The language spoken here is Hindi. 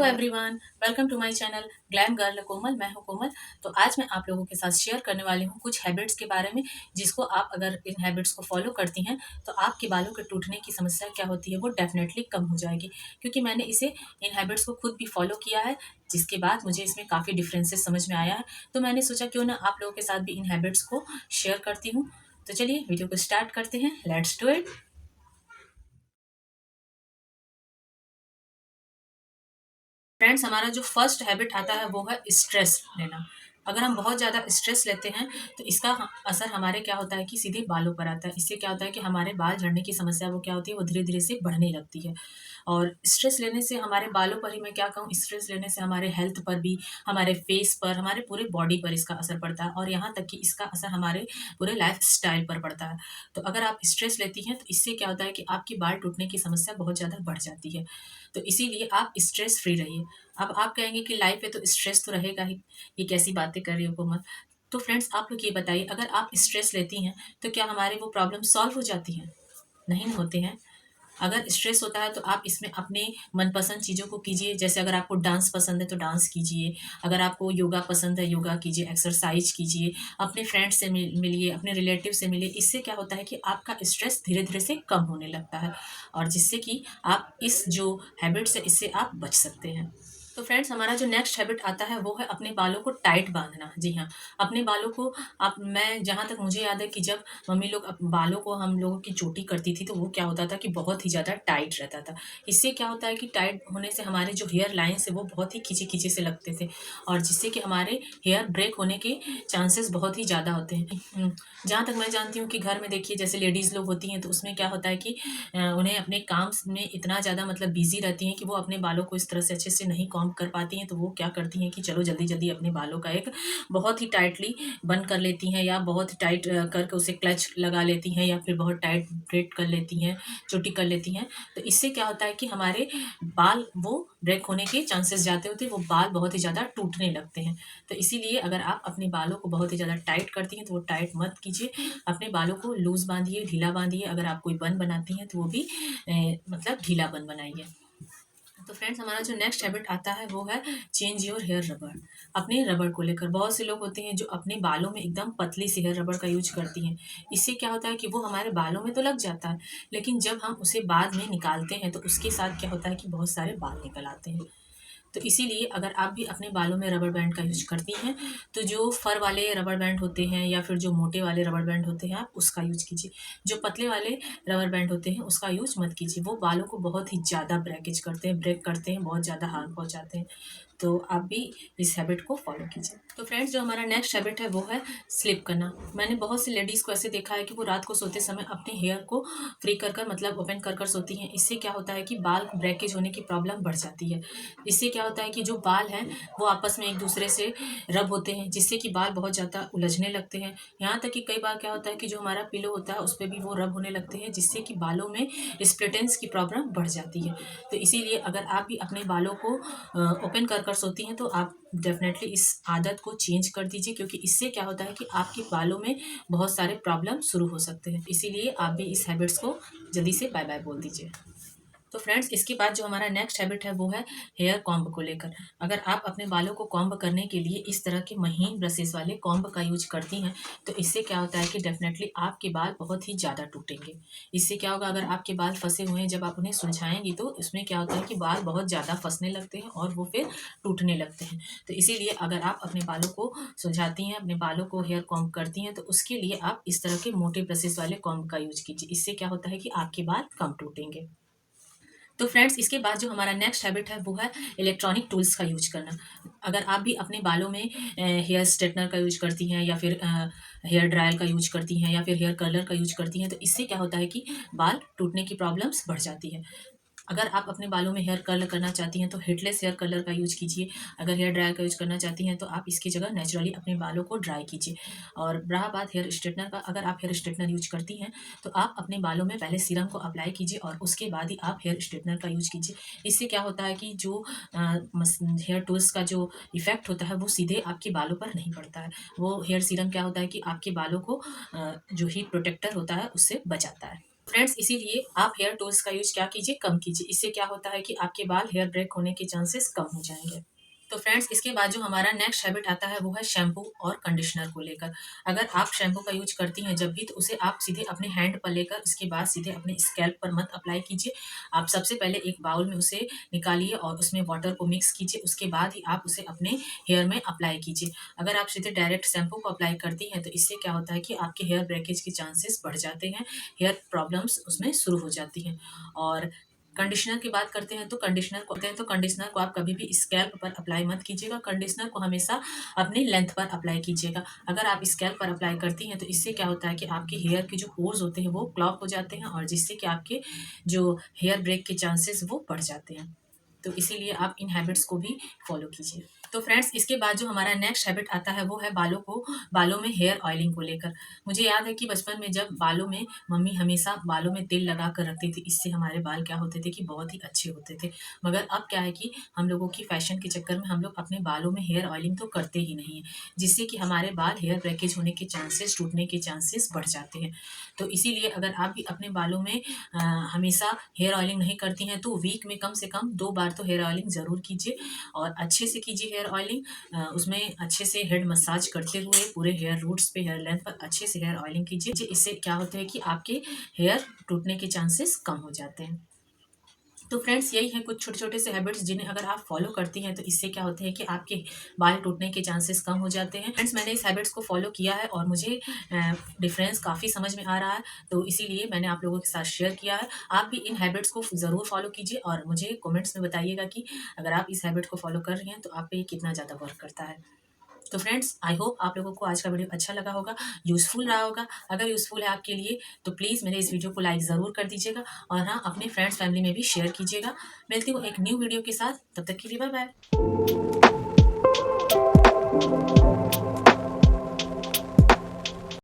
Hello everyone, welcome to my channel glam girl Komal. मैं हूं कोमल। तो आज मैं आप लोगों के साथ शेयर करने वाली हूं कुछ हैबिट्स के बारे में, जिसको आप अगर इन हैबिट्स को फॉलो करती हैं तो आपके बालों के टूटने की समस्या क्या होती है वो डेफिनेटली कम हो जाएगी। क्योंकि मैंने इसे इन हैबिट्स को खुद भी फॉलो किया है, जिसके बाद मुझे इसमें काफ़ी डिफरेंसेस समझ में आया है। तो मैंने सोचा क्यों ना आप लोगों के साथ भी इन हैबिट्स को शेयर करती हूँ। तो चलिए वीडियो को स्टार्ट करते हैं। Let's do it. फ्रेंड्स, हमारा जो फर्स्ट हैबिट आता है वो है स्ट्रेस लेना। अगर हम बहुत ज़्यादा स्ट्रेस लेते हैं तो इसका असर हमारे क्या होता है कि सीधे बालों पर आता है। इससे क्या होता है कि हमारे बाल झड़ने की समस्या वो क्या होती है, वो धीरे धीरे से बढ़ने लगती है। और स्ट्रेस लेने से हमारे बालों पर ही मैं क्या कहूँ, स्ट्रेस लेने से हमारे हेल्थ पर भी, हमारे फेस पर, हमारे पूरे बॉडी पर इसका असर पड़ता है। और यहाँ तक कि इसका असर हमारे पूरे लाइफ स्टाइल पर पड़ता है। तो अगर आप स्ट्रेस लेती हैं तो इससे क्या होता है कि आपकी बाल टूटने की समस्या बहुत ज़्यादा बढ़ जाती है। तो इसीलिए आप स्ट्रेस फ्री रहिए। अब आप कहेंगे कि लाइफ है तो स्ट्रेस तो रहेगा ही, ये कैसी बातें कर रही हो कोमल। तो फ्रेंड्स, आप लोग ये बताइए, अगर आप स्ट्रेस लेती हैं तो क्या हमारे वो प्रॉब्लम सॉल्व हो जाती हैं? नहीं होते हैं। अगर स्ट्रेस होता है तो आप इसमें अपने मनपसंद चीज़ों को कीजिए। जैसे अगर आपको डांस पसंद है तो डांस कीजिए, अगर आपको योगा पसंद है योगा कीजिए, एक्सरसाइज कीजिए, अपने फ्रेंड से मिलिए, अपने रिलेटिव से मिलिए। इससे क्या होता है कि आपका स्ट्रेस धीरे धीरे से कम होने लगता है, और जिससे कि आप इस जो हैबिट है इससे आप बच सकते हैं। तो फ्रेंड्स, हमारा जो नेक्स्ट हैबिट आता है वो है अपने बालों को टाइट बांधना। जी हाँ, अपने बालों को आप मैं जहाँ तक मुझे याद है कि जब मम्मी लोग बालों को हम लोगों की चोटी करती थी तो वो क्या होता था कि बहुत ही ज़्यादा टाइट रहता था। इससे क्या होता है कि टाइट होने से हमारे जो हेयर लाइन्स है वो बहुत ही खींचे खींचे से लगते थे, और जिससे कि हमारे हेयर ब्रेक होने के चांसेस बहुत ही ज़्यादा होते हैं। जहाँ तक मैं जानती हूँ कि घर में देखिए जैसे लेडीज़ लोग होती हैं तो उसमें क्या होता है कि उन्हें अपने काम में इतना ज़्यादा मतलब बिजी रहती हैं कि वो अपने बालों को इस तरह से अच्छे से नहीं कॉम्ब कर पाती हैं। तो वो क्या करती हैं कि चलो जल्दी जल्दी अपने बालों का एक बहुत ही टाइटली बंद कर लेती हैं, या बहुत टाइट करके उसे क्लच लगा लेती हैं, या फिर बहुत टाइट ब्रेड कर लेती हैं, चोटी कर लेती हैं। तो इससे क्या होता है कि हमारे बाल वो ब्रेक होने के चांसेस ज़्यादा होते हैं, वो बाल बहुत ही ज़्यादा टूटने लगते हैं। तो इसीलिए अगर आप अपने बालों को बहुत ही ज़्यादा टाइट करती हैं तो वो टाइट मत कीजिए। अपने बालों को लूज़ बांधिए, ढीला बांधिए। अगर आप कोई बन बनाती हैं तो वो भी मतलब ढीला बन बनाइए। तो फ्रेंड्स, हमारा जो नेक्स्ट हैबिट आता है वो है चेंज योर हेयर रबड़। अपने रबड़ को लेकर बहुत से लोग होते हैं जो अपने बालों में एकदम पतली सी हेयर रबड़ का यूज करती हैं। इससे क्या होता है कि वो हमारे बालों में तो लग जाता है, लेकिन जब हम उसे बाद में निकालते हैं तो उसके साथ क्या होता है कि बहुत सारे बाल निकल आते हैं। तो इसीलिए अगर आप भी अपने बालों में रबर बैंड का यूज करती हैं तो जो फर वाले रबर बैंड होते हैं या फिर जो मोटे वाले रबर बैंड होते हैं आप उसका यूज कीजिए। जो पतले वाले रबर बैंड होते हैं उसका यूज मत कीजिए, वो बालों को बहुत ही ज़्यादा ब्रेकेज करते हैं, ब्रेक करते हैं, बहुत ज़्यादा हार्म पहुँचाते हैं। तो आप भी इस हैबिट को फॉलो कीजिए। तो फ्रेंड्स, जो हमारा नेक्स्ट हैबिट है वो है स्लिप करना। मैंने बहुत सी लेडीज़ को ऐसे देखा है कि वो रात को सोते समय अपने हेयर को फ्री कर कर मतलब ओपन कर कर सोती हैं। इससे क्या होता है कि बाल ब्रेकेज होने की प्रॉब्लम बढ़ जाती है। इससे क्या होता है कि जो बाल हैं वो आपस में एक दूसरे से रब होते हैं, जिससे कि बाल बहुत ज़्यादा उलझने लगते हैं। यहाँ तक कि कई बार क्या होता है कि जो हमारा पिलो होता है उस पर भी वो रब होने लगते हैं, जिससे कि बालों में स्प्लिट एंड्स की प्रॉब्लम बढ़ जाती है। तो इसीलिए अगर आप भी अपने बालों को ओपन कर कर सोती हैं तो आप डेफिनेटली इस आदत को चेंज कर दीजिए, क्योंकि इससे क्या होता है कि आपके बालों में बहुत सारे प्रॉब्लम शुरू हो सकते हैं। इसीलिए आप भी इस हैबिट्स को जल्दी से बाय बाय बोल दीजिए। तो फ्रेंड्स, इसके बाद जो हमारा नेक्स्ट हैबिट है वो है हेयर कॉम्ब को लेकर। अगर आप अपने बालों को कॉम्ब करने के लिए इस तरह के महीन ब्रशेस वाले कॉम्ब का यूज करती हैं तो इससे क्या होता है कि डेफिनेटली आपके बाल बहुत ही ज़्यादा टूटेंगे। इससे क्या होगा, अगर आपके बाल फंसे हुए हैं जब आप उन्हें सुलझाएंगी तो इसमें क्या होता है कि बाल बहुत ज़्यादा फंसने लगते हैं और वो फिर टूटने लगते हैं। तो इसीलिए अगर आप अपने बालों को सुलझाती हैं, अपने बालों को हेयर कॉम्ब करती हैं तो उसके लिए आप इस तरह के मोटे ब्रशेस वाले कॉम्ब का यूज कीजिए। इससे क्या होता है कि आपके बाल कम टूटेंगे। तो फ्रेंड्स, इसके बाद जो हमारा नेक्स्ट हैबिट है वो है इलेक्ट्रॉनिक टूल्स का यूज करना। अगर आप भी अपने बालों में हेयर स्ट्रेटनर का यूज करती हैं, या फिर हेयर ड्रायर का यूज करती हैं, या फिर हेयर कर्लर का यूज करती हैं, तो इससे क्या होता है कि बाल टूटने की प्रॉब्लम्स बढ़ जाती है। अगर आप अपने बालों में हेयर कर्ल करना चाहती हैं तो हिटलेस हेयर कलर का यूज कीजिए। अगर हेयर ड्रायर का यूज करना चाहती हैं तो आप इसकी जगह नेचुरली अपने बालों को ड्राई कीजिए। और रहा बात हेयर स्ट्रेटनर का, अगर आप हेयर स्ट्रेटनर यूज करती हैं तो आप अपने बालों में पहले सीरम को अप्लाई कीजिए और उसके बाद ही आप हेयर स्ट्रेटनर का यूज कीजिए। इससे क्या होता है कि जो हेयर टूल्स का जो इफेक्ट होता है वो सीधे आपके बालों पर नहीं पड़ता है। वो हेयर सीरम क्या होता है कि आपके बालों को जो हीट प्रोटेक्टर होता है उससे बचाता है। फ्रेंड्स इसीलिए आप हेयर टूल्स का यूज क्या कीजिए, कम कीजिए। इससे क्या होता है कि आपके बाल हेयर ब्रेक होने के चांसेस कम हो जाएंगे। तो फ्रेंड्स इसके बाद जो हमारा नेक्स्ट हैबिट आता है वो है शैम्पू और कंडीशनर को लेकर। अगर आप शैम्पू का यूज करती हैं जब भी, तो उसे आप सीधे अपने हैंड पर लेकर उसके बाद सीधे अपने स्कैल्प पर मत अप्लाई कीजिए। आप सबसे पहले एक बाउल में उसे निकालिए और उसमें वाटर को मिक्स कीजिए, उसके बाद ही आप उसे अपने हेयर में अप्लाई कीजिए। अगर आप सीधे डायरेक्ट शैम्पू को अप्लाई करती हैं तो इससे क्या होता है कि आपके हेयर ब्रेकेज के चांसेस बढ़ जाते हैं, हेयर प्रॉब्लम्स उसमें शुरू हो जाती हैं। और कंडीशनर की बात करते हैं तो कंडीशनर को आप कभी भी स्कैल्प पर अप्लाई मत कीजिएगा। कंडीशनर को हमेशा अपने लेंथ पर अप्लाई कीजिएगा। अगर आप स्कैल्प पर अप्लाई करती हैं तो इससे क्या होता है कि आपके हेयर के जो पोर्स होते हैं वो क्लॉग हो जाते हैं, और जिससे कि आपके जो हेयर ब्रेक के चांसेस वो बढ़ जाते हैं। तो इसीलिए आप इन हैबिट्स को भी फॉलो कीजिए। तो फ्रेंड्स इसके बाद जो हमारा नेक्स्ट हैबिट आता है वो है बालों में हेयर ऑयलिंग को लेकर। मुझे याद है कि बचपन में जब बालों में मम्मी हमेशा बालों में तेल लगा कर रखती थी, इससे हमारे बाल क्या होते थे कि बहुत ही अच्छे होते थे। मगर अब क्या है कि हम लोगों की फैशन के चक्कर में हम लोग अपने बालों में हेयर ऑयलिंग तो करते ही नहीं है, जिससे कि हमारे बाल हेयर ब्रेकेज होने के चांसेस, टूटने के चांसेस बढ़ जाते हैं। तो इसीलिए अगर आप भी अपने बालों में हमेशा हेयर ऑयलिंग नहीं करती हैं तो वीक में कम से कम 2 बार तो हेयर ऑयलिंग ज़रूर कीजिए, और अच्छे से कीजिए हेयर ऑयलिंग। उसमें अच्छे से हेड मसाज करते हुए पूरे हेयर रूट्स पे, हेयर लेंथ पर अच्छे से हेयर ऑयलिंग कीजिए। इससे क्या होता है कि आपके हेयर टूटने के चांसेस कम हो जाते हैं। तो फ्रेंड्स यही है कुछ छोटे छोटे से हैबिट्स जिन्हें अगर आप फॉलो करती हैं तो इससे क्या होता है कि आपके बाल टूटने के चांसेस कम हो जाते हैं। फ्रेंड्स मैंने इस हैबिट्स को फॉलो किया है और मुझे डिफरेंस काफ़ी समझ में आ रहा है, तो इसीलिए मैंने आप लोगों के साथ शेयर किया है। आप भी इन हैबिट्स को ज़रूर फॉलो कीजिए और मुझे कमेंट्स में बताइएगा कि अगर आप इस हैबिट को फॉलो कर रही हैं तो आप पे ये कितना ज़्यादा वर्क करता है। तो फ्रेंड्स आई होप आप लोगों को आज का वीडियो अच्छा लगा होगा, यूज़फुल रहा होगा। अगर यूज़फुल है आपके लिए तो प्लीज़ मेरे इस वीडियो को लाइक ज़रूर कर दीजिएगा, और हाँ अपने फ्रेंड्स फैमिली में भी शेयर कीजिएगा। मिलती हूँ एक न्यू वीडियो के साथ, तब तक के लिए बाय बाय।